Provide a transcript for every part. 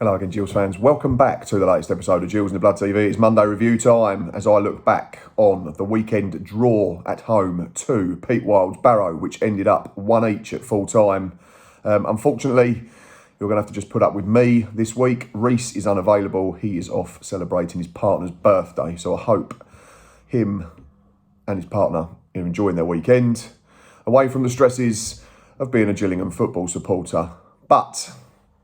Hello again, Gills fans. Welcome back to the latest episode of Gills in the Blood TV. It's Monday review time as I look back on the weekend draw at home to Pete Wild's Barrow, which ended up 1 each at full time. Unfortunately, you're going to have to just put up with me this week. Rhys is unavailable. He is off celebrating his partner's birthday. So I hope him and his partner are enjoying their weekend, away from the stresses of being a Gillingham football supporter. But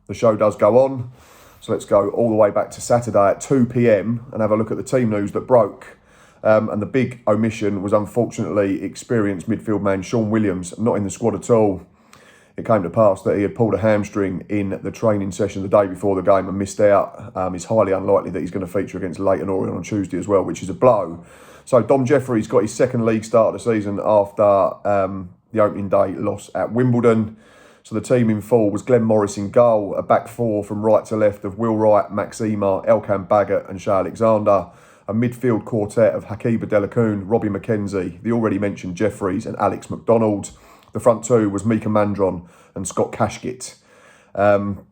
the show does go on. So let's go all the way back to Saturday at 2 p.m. and have a look at the team news that broke. And the big omission was unfortunately experienced midfield man Sean Williams, not in the squad at all. It came to pass that he had pulled a hamstring in the training session the day before the game and missed out. It's highly unlikely that he's going to feature against Leyton Orient on Tuesday as well, which is a blow. So Dom Jeffrey's got his second league start of the season after the opening day loss at Wimbledon. So the team in full was Glenn Morris in goal, a back four from right to left of Will Wright, Max Emar, Elkan Baggott and Shea Alexander, a midfield quartet of Hakiba Delacoon, Robbie McKenzie, the already mentioned Jeffries and Alex McDonald. The front two was Mika Mandron and Scott Cashgit. On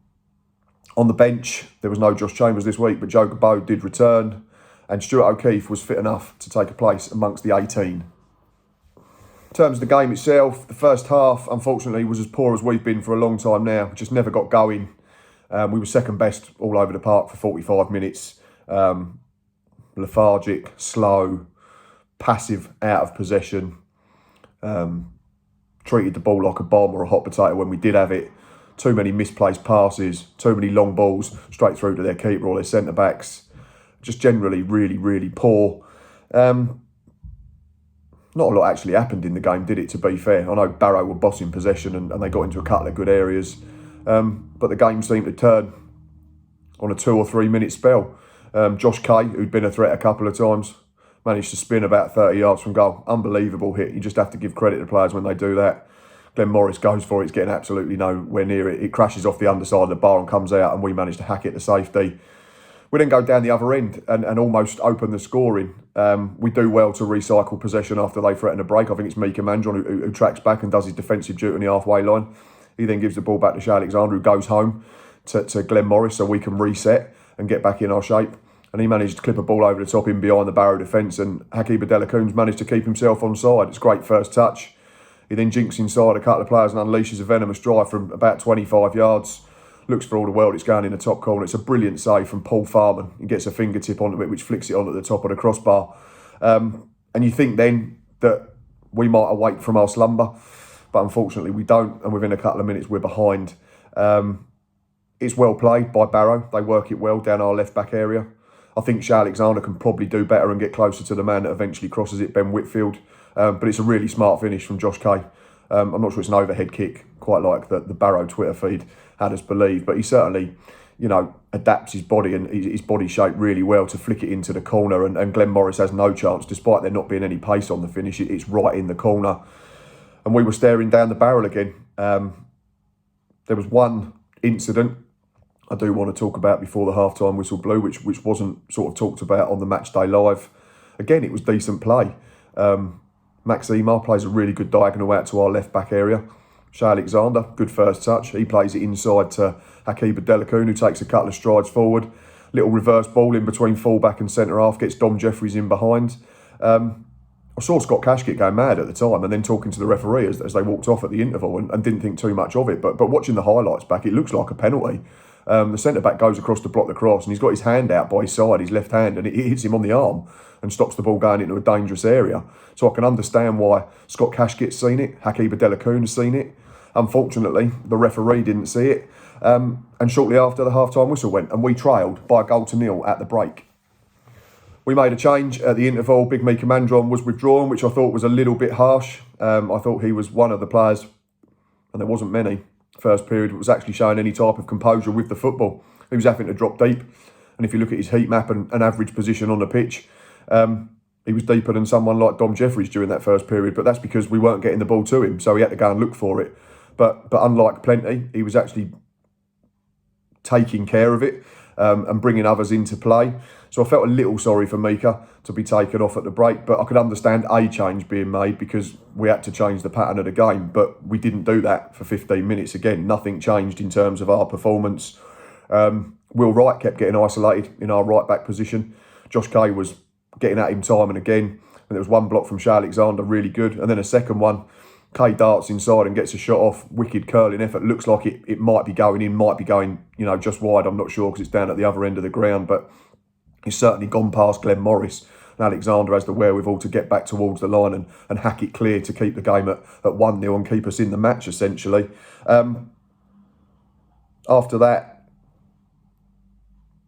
the bench, there was no Josh Chambers this week, but Joe Gabo did return, and Stuart O'Keefe was fit enough to take a place amongst the 18. In terms of the game itself, the first half, unfortunately, was as poor as we've been for a long time now. Just never got going. We were second best all over the park for 45 minutes. Lethargic, slow, passive, out of possession. Treated the ball like a bomb or a hot potato when we did have it. Too many misplaced passes, too many long balls straight through to their keeper or their centre-backs. Just generally really, really poor. Not a lot actually happened in the game, did it, to be fair? I know Barrow were bossing possession and they got into a couple of good areas. But the game seemed to turn on a 2 or 3 minute spell. Josh Kay, who'd been a threat a couple of times, managed to spin about 30 yards from goal. Unbelievable hit. You just have to give credit to players when they do that. Glenn Morris goes for it. It's getting absolutely nowhere near it. It crashes off the underside of the bar and comes out, and we managed to hack it to safety. We then go down the other end and almost open the scoring. We do well to recycle possession after they threaten a break. I think it's Mika Mandron who tracks back and does his defensive duty on the halfway line. He then gives the ball back to Shea Alexander, who goes home to Glenn Morris so we can reset and get back in our shape. And he managed to clip a ball over the top in behind the Barrow defence, and Hakiba Delacoon's managed to keep himself onside. It's a great first touch. He then jinks inside a couple of players and unleashes a venomous drive from about 25 yards. Looks for all the world it's going in the top corner. It's a brilliant save from Paul Farman. He gets a fingertip onto it, which flicks it on at the top of the crossbar. And you think then that we might awake from our slumber, but unfortunately we don't. And within a couple of minutes, we're behind. It's well played by Barrow. They work it well down our left-back area. I think Shea Alexander can probably do better and get closer to the man that eventually crosses it, Ben Whitfield. But it's a really smart finish from Josh Kay. I'm not sure it's an overhead kick, quite like the Barrow Twitter feed had us believe, but he certainly, adapts his body and his body shape really well to flick it into the corner, and Glenn Morris has no chance, despite there not being any pace on the finish. It's right in the corner, and we were staring down the barrel again. There was one incident I do want to talk about before the half-time whistle blew, which wasn't sort of talked about on the match day live. Again, it was decent play. Max Emar plays a really good diagonal out to our left-back area. Shea Alexander, good first touch. He plays it inside to Hakiba Delacoon, who takes a couple of strides forward. Little reverse ball in between full-back and centre-half, gets Dom Jeffrys in behind. I saw Scott Cashgit go mad at the time and then talking to the referee as they walked off at the interval and didn't think too much of it. But watching the highlights back, it looks like a penalty. The centre-back goes across to block the cross and he's got his hand out by his side, his left hand, and it hits him on the arm and stops the ball going into a dangerous area. So I can understand why Scott Cashgit's seen it, Hakiba Delacoon's seen it. Unfortunately, the referee didn't see it. And shortly after, the half-time whistle went and we trailed by 1-0 at the break. We made a change at the interval. Big Mika Mandron was withdrawn, which I thought was a little bit harsh. I thought he was one of the players, and there wasn't many, first period, was actually showing any type of composure with the football. He was having to drop deep. And if you look at his heat map and average position on the pitch, he was deeper than someone like Dom Jeffrys during that first period. But that's because we weren't getting the ball to him, so he had to go and look for it. But unlike Plenty, he was actually taking care of it and bringing others into play. So I felt a little sorry for Mika to be taken off at the break, but I could understand a change being made because we had to change the pattern of the game, but we didn't do that for 15 minutes. Again, nothing changed in terms of our performance Will Wright kept getting isolated in our right back position. Josh Kay was getting at him time and again. And there was one block from Shay Alexander, really good. And then a second one, Kay darts inside and gets a shot off. Wicked curling effort. Looks like it might be going in, might be going, just wide. I'm not sure because it's down at the other end of the ground. But he's certainly gone past Glenn Morris. And Alexander has the wherewithal to get back towards the line and hack it clear to keep the game at 1-0 and keep us in the match, essentially. After that,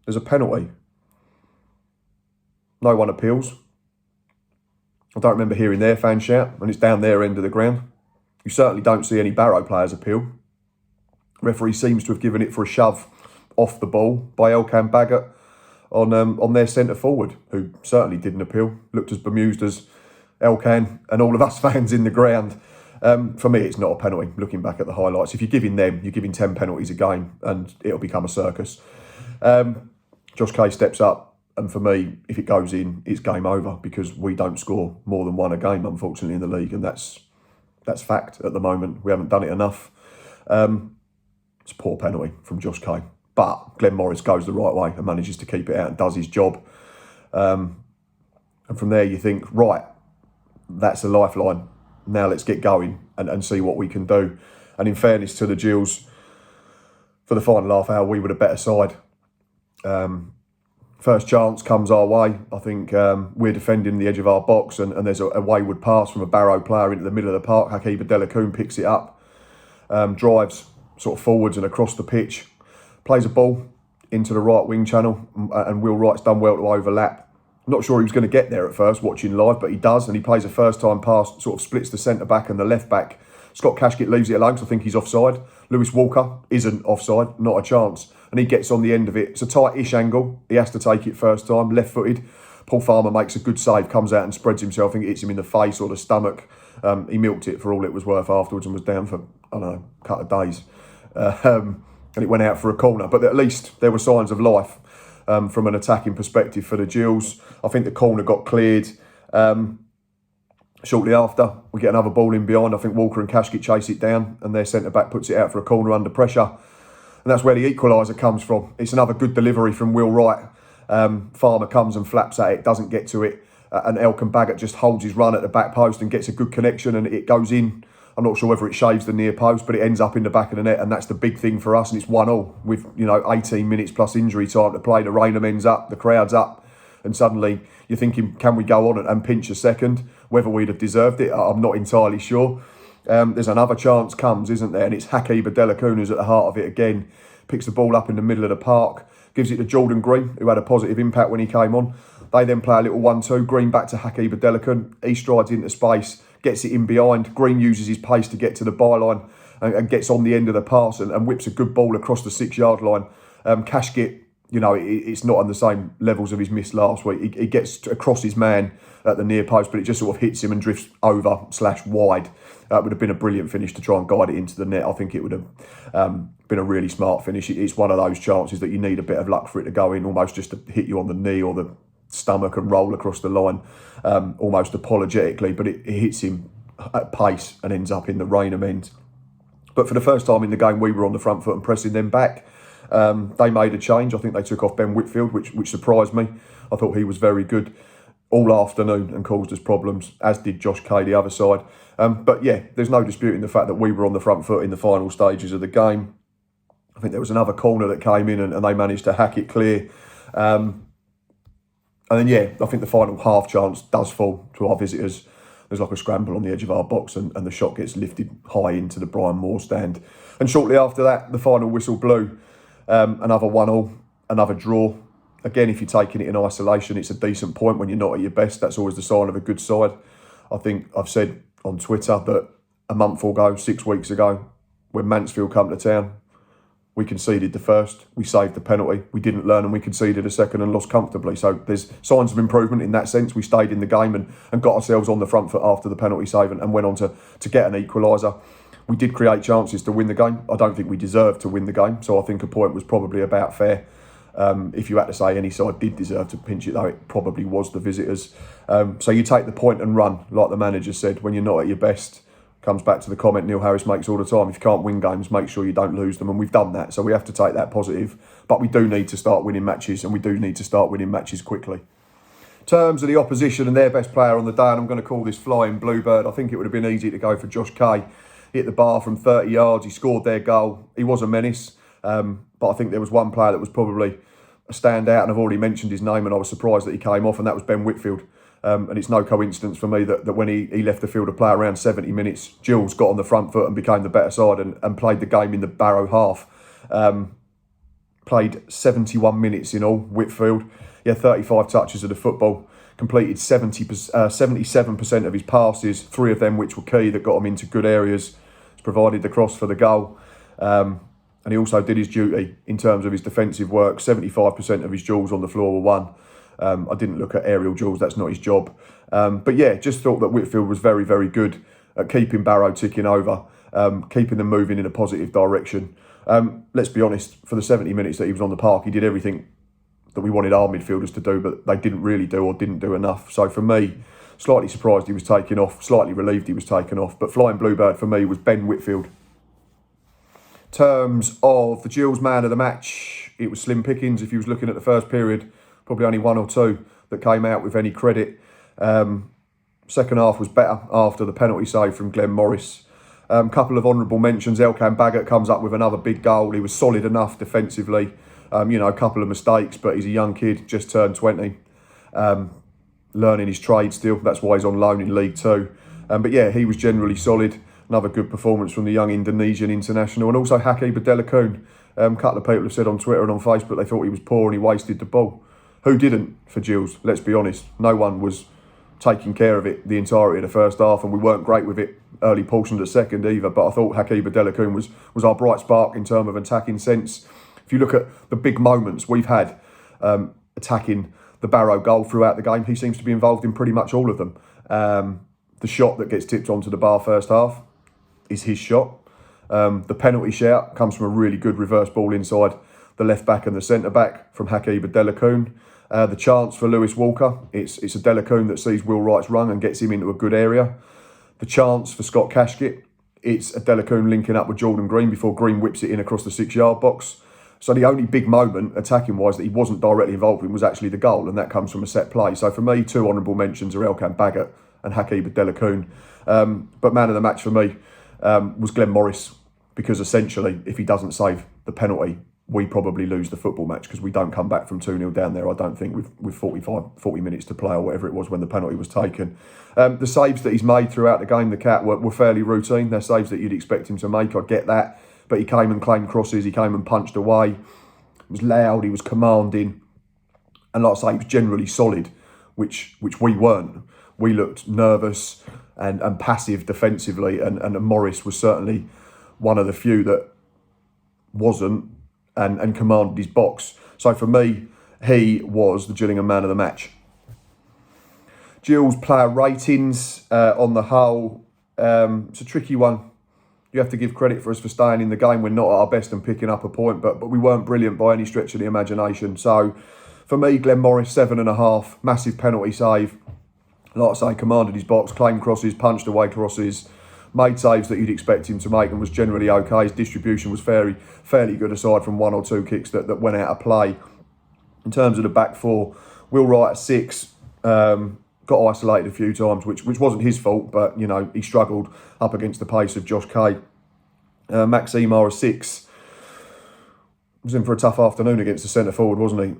there's a penalty. No one appeals. I don't remember hearing their fan shout, and it's down their end of the ground. You certainly don't see any Barrow players appeal. Referee seems to have given it for a shove off the ball by Elkan Baggott on their centre forward, who certainly didn't appeal. Looked as bemused as Elkan and all of us fans in the ground. For me, it's not a penalty. Looking back at the highlights, if you're giving 10 penalties a game, and it'll become a circus. Josh Kay steps up. And for me, if it goes in, it's game over because we don't score more than one a game, unfortunately, in the league. And that's fact at the moment. We haven't done it enough. It's a poor penalty from Josh Kay. But Glenn Morris goes the right way and manages to keep it out and does his job. And from there, you think, right, that's a lifeline. Now let's get going and see what we can do. And in fairness to the Gills, for the final half hour, we were the better side. First chance comes our way. I think we're defending the edge of our box and there's a wayward pass from a Barrow player into the middle of the park. Hakeeba Delacroon picks it up, drives sort of forwards and across the pitch, plays a ball into the right wing channel, and Will Wright's done well to overlap. Not sure he was going to get there at first watching live, but he does, and he plays a first time pass, sort of splits the centre back and the left back. Scott Cashkett leaves it alone because I think he's offside. Lewis Walker isn't offside, not a chance. And he gets on the end of it. It's a tight-ish angle. He has to take it first time, left-footed. Paul Farmer makes a good save, comes out and spreads himself. I think it hits him in the face or the stomach. He milked it for all it was worth afterwards and was down for, I don't know, a couple of days. And it went out for a corner. But at least there were signs of life from an attacking perspective for the Gills. I think the corner got cleared. Shortly after, we get another ball in behind. I think Walker and Cashkett chase it down and their centre-back puts it out for a corner under pressure. And that's where the equaliser comes from. It's another good delivery from Will Wright. Farmer comes and flaps at it, doesn't get to it. And Elkan Baggott just holds his run at the back post and gets a good connection and it goes in. I'm not sure whether it shaves the near post, but it ends up in the back of the net. And that's the big thing for us. And it's 1-1 with, 18 minutes plus injury time to play. The Raynham ends up, the crowd's up. And suddenly you're thinking, can we go on and pinch a second? Whether we'd have deserved it, I'm not entirely sure. There's another chance comes, isn't there? And it's Hakeeba Delacroon who's at the heart of it again. Picks the ball up in the middle of the park. Gives it to Jordan Green, who had a positive impact when he came on. They then play a little 1-2. Green back to Hakeeba Delacroon. He strides into space, gets it in behind. Green uses his pace to get to the byline and gets on the end of the pass and whips a good ball across the 6-yard line. Cashkett, it's not on the same levels of his miss last week. He gets across his man at the near post, but it just sort of hits him and drifts over/wide. It would have been a brilliant finish to try and guide it into the net. I think it would have been a really smart finish. It's one of those chances that you need a bit of luck for it to go in, almost just to hit you on the knee or the stomach and roll across the line, almost apologetically, but it hits him at pace and ends up in the Raynham end. But for the first time in the game, we were on the front foot and pressing them back. They made a change. I think they took off Ben Whitfield, which surprised me. I thought he was very good all afternoon and caused us problems, as did Josh Kay, the other side. But yeah, there's no disputing the fact that we were on the front foot in the final stages of the game. I think there was another corner that came in and they managed to hack it clear. And then, yeah, I think the final half chance does fall to our visitors. There's like a scramble on the edge of our box and the shot gets lifted high into the Brian Moore stand. And shortly after that, the final whistle blew. Another 1-1, another draw. Again, if you're taking it in isolation, it's a decent point when you're not at your best. That's always the sign of a good side. I think I've said on Twitter that a month ago, 6 weeks ago, when Mansfield come to town, we conceded the first, we saved the penalty, we didn't learn and we conceded a second and lost comfortably. So there's signs of improvement in that sense. We stayed in the game and got ourselves on the front foot after the penalty save and went on to get an equaliser. We did create chances to win the game. I don't think we deserved to win the game. So I think a point was probably about fair. If you had to say any side did deserve to pinch it, though, it probably was the visitors. So you take the point and run, like the manager said, when you're not at your best. Comes back to the comment Neil Harris makes all the time: if you can't win games, make sure you don't lose them. And we've done that, so we have to take that positive. But we do need to start winning matches, and we do need to start winning matches quickly. In terms of the opposition and their best player on the day, and I'm going to call this Flying Bluebird, I think it would have been easy to go for Josh Kay. Hit the bar from 30 yards, he scored their goal. He was a menace, but I think there was one player that was probably a standout, and I've already mentioned his name, and I was surprised that he came off, and that was Ben Whitfield. And it's no coincidence for me that when he left the field to play around 70 minutes, Gills got on the front foot and became the better side and played the game in the Barrow half. Played 71 minutes in all, Whitfield. He had 35 touches of the football, completed 77% of his passes, 3 of them which were key that got him into good areas, provided the cross for the goal. And he also did his duty in terms of his defensive work. 75% of his duels on the floor were won. I didn't look at aerial duels, that's not his job. But yeah, just thought that Whitfield was very, very good at keeping Barrow ticking over, keeping them moving in a positive direction. Let's be honest, for the 70 minutes that he was on the park, he did everything that we wanted our midfielders to do, but they didn't really do or didn't do enough. So for me, slightly surprised he was taken off, slightly relieved he was taken off. But Flying Bluebird for me was Ben Whitfield. In terms of the Gills man of the match, it was slim pickings. If you was looking at the first period, probably only 1 or 2 that came out with any credit. Second half was better after the penalty save from Glenn Morris. Couple of honourable mentions. Elkan Baggott comes up with another big goal. He was solid enough defensively. A couple of mistakes, but he's a young kid, just turned 20. Learning his trade still. That's why he's on loan in League 2. But yeah, he was generally solid. Another good performance from the young Indonesian international. And also Haki Badelakoon. A couple of people have said on Twitter and on Facebook they thought he was poor and he wasted the ball. Who didn't for Gills? Let's be honest. No one was taking care of it the entirety of the first half, and we weren't great with it early portion of the second either. But I thought Haki Badelakoon was our bright spark in terms of attacking sense. If you look at the big moments we've had attacking the Barrow goal throughout the game, he seems to be involved in pretty much all of them. The shot that gets tipped onto the bar first half is his shot. The penalty shout comes from a really good reverse ball inside the left back and the centre back from Haki Badelakoon. The chance for Lewis Walker, it's a Delacoon that sees Will Wright's run and gets him into a good area. The chance for Scott Cashkett, it's a Delacoon linking up with Jordan Green before Green whips it in across the 6-yard box. So the only big moment, attacking-wise, that he wasn't directly involved in was actually the goal, and that comes from a set play. So for me, 2 honourable mentions are Elkan Baggott and Haki Badelakoon. But man of the match for me was Glenn Morris, because essentially, if he doesn't save the penalty, we probably lose the football match, because we don't come back from 2-0 down there, I don't think, with 40 minutes to play or whatever it was when the penalty was taken. The saves that he's made throughout the game, the Cat, were fairly routine. They're saves that you'd expect him to make, I get that. But he came and claimed crosses, he came and punched away. He was loud, he was commanding. And like I say, he was generally solid, which we weren't. We looked nervous and passive defensively, and Morris was certainly one of the few that wasn't and commanded his box. So for me, he was the Gillingham man of the match. Gills player ratings on the whole, it's a tricky one. You have to give credit for us for staying in the game. We're not at our best and picking up a point, but we weren't brilliant by any stretch of the imagination. So for me, Glenn Morris, 7.5, massive penalty save. Like I say, commanded his box, claimed crosses, punched away crosses, made saves that you'd expect him to make, and was generally okay. His distribution was fairly good, aside from 1 or 2 kicks that went out of play. In terms of the back 4, Will Wright at 6, got isolated a few times, which wasn't his fault, but he struggled up against the pace of Josh Kay. Max Emar at 6 was in for a tough afternoon against the centre forward, wasn't he?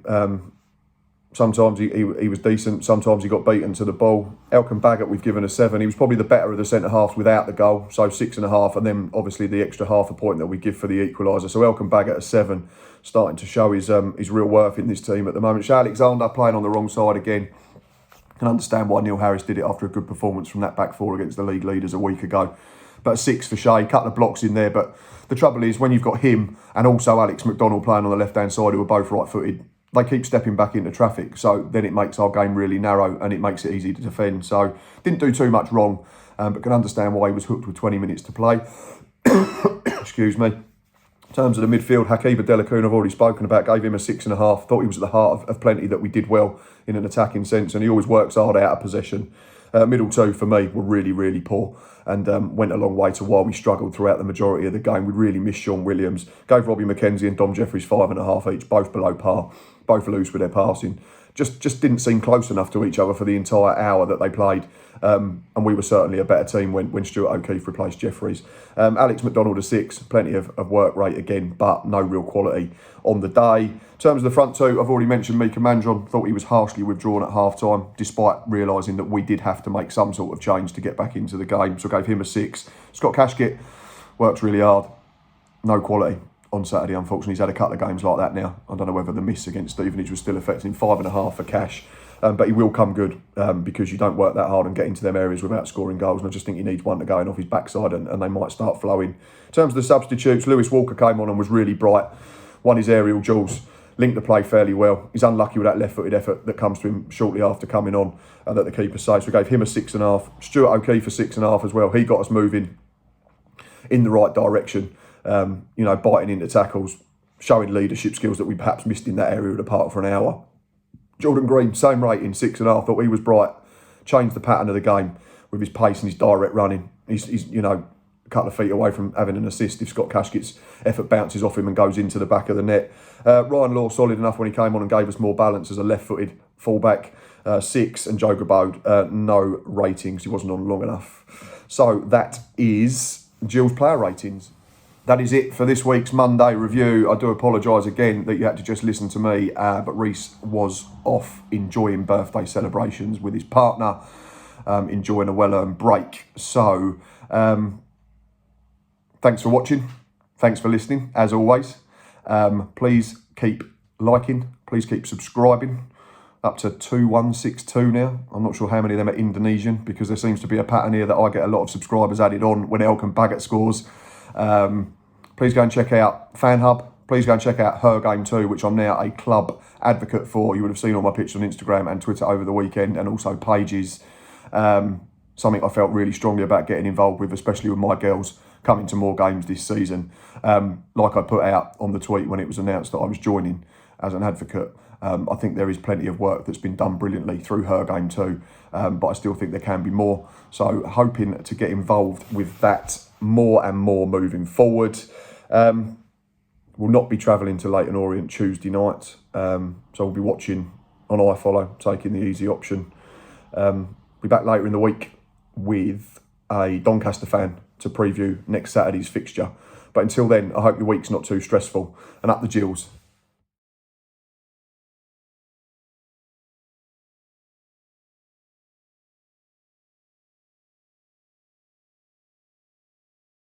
Sometimes he was decent, sometimes he got beaten to the ball. Elkan Baggott, we've given a 7. He was probably the better of the centre halves without the goal, so 6.5, and then obviously the extra half a point that we give for the equaliser. So Elkan Baggott a 7, starting to show his real worth in this team at the moment. Shea Alexander playing on the wrong side again. Can understand why Neil Harris did it after a good performance from that back 4 against the league leaders a week ago. But a 6 for Shea, couple of blocks in there. But the trouble is, when you've got him and also Alex McDonald playing on the left-hand side, who are both right-footed, they keep stepping back into traffic. So then it makes our game really narrow and it makes it easy to defend. So didn't do too much wrong, but can understand why he was hooked with 20 minutes to play. Excuse me. In terms of the midfield, Haki Badelakoon, I've already spoken about, gave him a 6.5. Thought he was at the heart of plenty that we did well in an attacking sense, and he always works hard out of possession. Middle two, for me, were really, really poor and went a long way to why we struggled throughout the majority of the game. We really missed Sean Williams. Gave Robbie McKenzie and Dom Jeffries 5.5 each, both below par, both loose with their passing. Just didn't seem close enough to each other for the entire hour that they played. And we were certainly a better team when Stuart O'Keefe replaced Jeffries. Alex McDonald a 6, plenty of work rate again, but no real quality on the day. In terms of the front two, I've already mentioned Mika Mandron. Thought he was harshly withdrawn at half-time, despite realising that we did have to make some sort of change to get back into the game. So I gave him a 6. Scott Cashkett works really hard. No quality on Saturday, unfortunately. He's had a couple of games like that now. I don't know whether the miss against Stevenage was still affecting him. 5.5 for Cash. But he will come good because you don't work that hard and get into them areas without scoring goals. And I just think he needs one to go in off his backside and they might start flowing. In terms of the substitutes, Lewis Walker came on and was really bright. Won his aerial duels. Linked the play fairly well. He's unlucky with that left-footed effort that comes to him shortly after coming on that the keeper saved. So we gave him a 6.5. Stuart O'Keefe a 6.5 as well. He got us moving in the right direction. Biting into tackles, showing leadership skills that we perhaps missed in that area of the park for an hour. Jordan Green, same rating, 6.5. Thought he was bright. Changed the pattern of the game with his pace and his direct running. He's a couple of feet away from having an assist if Scott Caskett's effort bounces off him and goes into the back of the net. Ryan Law, solid enough when he came on and gave us more balance as a left-footed fullback. 6, and Joe Gabode, no ratings. He wasn't on long enough. So that is Gills player ratings. That is it for this week's Monday review. I do apologise again that you had to just listen to me, but Rhys was off enjoying birthday celebrations with his partner, enjoying a well-earned break. So, thanks for watching. Thanks for listening, as always. Please keep liking. Please keep subscribing. Up to 2162 now. I'm not sure how many of them are Indonesian because there seems to be a pattern here that I get a lot of subscribers added on when Elkan Baggett scores. Please go and check out Fan Hub. Please go and check out Her Game Too, which I'm now a club advocate for. You would have seen all my pictures on Instagram and Twitter over the weekend, and also pages. Something I felt really strongly about getting involved with, especially with my girls coming to more games this season. Like I put out on the tweet when it was announced that I was joining as an advocate, I think there is plenty of work that's been done brilliantly through Her Game Too, but I still think there can be more. So hoping to get involved with that more and more moving forward. We'll not be travelling to Leyton Orient Tuesday night, so we'll be watching on iFollow, taking the easy option. Be back later in the week with a Doncaster fan to preview next Saturday's fixture. But until then, I hope your week's not too stressful, and up the Gills.